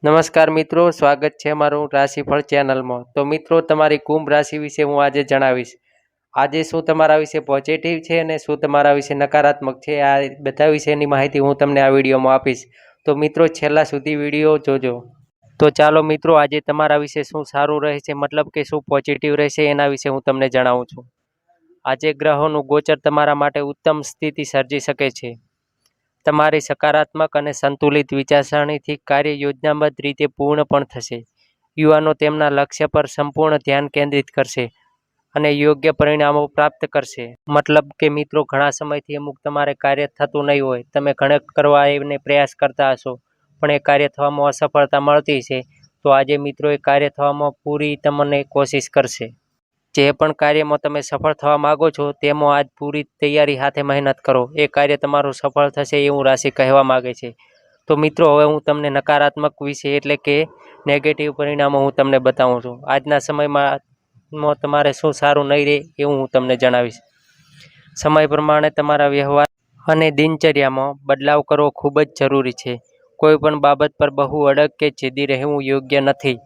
નમસ્કાર મિત્રો, સ્વાગત છે મારું રાશિફળ ચેનલમાં. તો મિત્રો, તમારી કુંભ રાશિ વિશે હું આજે જણાવીશ. આજે શું તમારા વિશે પોઝિટિવ છે અને શું તમારા વિશે નકારાત્મક છે, આ બધા વિશેની માહિતી હું તમને આ વિડીયોમાં આપીશ. તો મિત્રો, છેલ્લા સુધી વિડીયો જોજો. તો ચાલો મિત્રો, આજે તમારા વિશે શું સારું રહેશે, મતલબ કે શું પોઝિટિવ રહેશે, એના વિશે હું તમને જણાવું છું. આજે ગ્રહોનું ગોચર તમારા માટે ઉત્તમ સ્થિતિ સર્જી શકે છે. તમારી સકારાત્મક અને સંતુલિત વિચારસરણીથી કાર્ય યોજનાબદ્ધ રીતે પૂર્ણ પણ થશે. યુવાનો તેમના લક્ષ્ય પર સંપૂર્ણ ધ્યાન કેન્દ્રિત કરશે અને યોગ્ય પરિણામો પ્રાપ્ત કરશે. મતલબ કે મિત્રો, ઘણા સમયથી અમુક તમારે કાર્ય થતું નહીં હોય, તમે ઘણા કરવા એને પ્રયાસ કરતા હશો, પણ એ કાર્ય થવામાં અસફળતા મળતી છે. તો આજે મિત્રો, એ કાર્ય થવામાં પૂરી તમને કોશિશ કરશે. જે પણ કાર્યમાં તમે સફળ થવા માગો છો, તેમાં આજ પૂરી તૈયારી સાથે મહેનત કરો. એ કાર્ય તમારું સફળ થશે એવું રાશિ કહેવા માગે છે. તો મિત્રો, હવે હું તમને નકારાત્મક વિશે એટલે કે નેગેટિવ પરિણામો હું તમને બતાવું છું. આજના સમયમાં તમારે શું સારું નહીં રહે એવું હું તમને જણાવીશ. સમય પ્રમાણે તમારા વ્યવહાર અને દિનચર્યામાં બદલાવ કરવો ખૂબ જ જરૂરી છે. કોઈ પણ બાબત પર બહુ અડગ કે જિદ્દી રહેવું યોગ્ય નથી.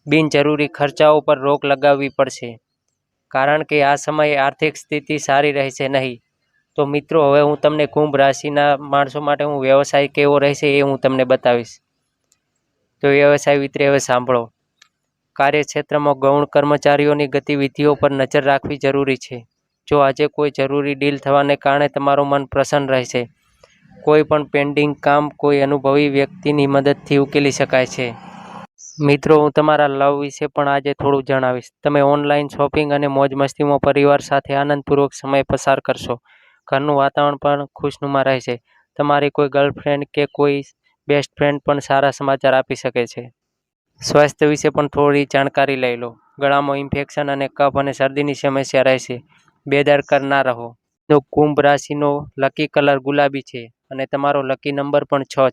બિનજરૂરી ખર્ચાઓ પર રોક લગાવવી પડશે, કારણ કે આ સમયે આર્થિક સ્થિતિ સારી રહેશે નહીં. તો મિત્રો, હવે હું તમને કુંભ રાશિના માણસો માટે હું વ્યવસાય કેવો રહેશે એ હું તમને બતાવીશ. તો વ્યવસાય વિતરે હવે સાંભળો. કાર્યક્ષેત્રમાં ગૌણ કર્મચારીઓની ગતિવિધિઓ પર નજર રાખવી જરૂરી છે. જો આજે કોઈ જરૂરી ડીલ થવાને કારણે તમારું મન પ્રસન્ન રહેશે. કોઈ પણ પેન્ડિંગ કામ કોઈ અનુભવી વ્યક્તિની મદદથી ઉકેલી શકાય છે. મિત્રો, હું તમારા લવ વિશે પણ આજે થોડું જણાવીશ. તમે ઓનલાઈન શોપિંગ અને મોજ મસ્તીમાં પરિવાર સાથે આનંદપૂર્વક સમય પસાર કરશો. ઘરનું વાતાવરણ પણ ખુશનુમા રહેશે. તમારી કોઈ ગર્લફ્રેન્ડ કે કોઈ બેસ્ટ ફ્રેન્ડ પણ સારા સમાચાર આપી શકે છે. સ્વાસ્થ્ય વિશે પણ થોડી જાણકારી લઈ લો. ગળામાં ઇન્ફેક્શન અને કફ અને શરદીની સમસ્યા રહેશે. બેદરકાર ના રહો. કુંભ રાશિનો લકી કલર ગુલાબી છે અને તમારો લકી નંબર પણ 6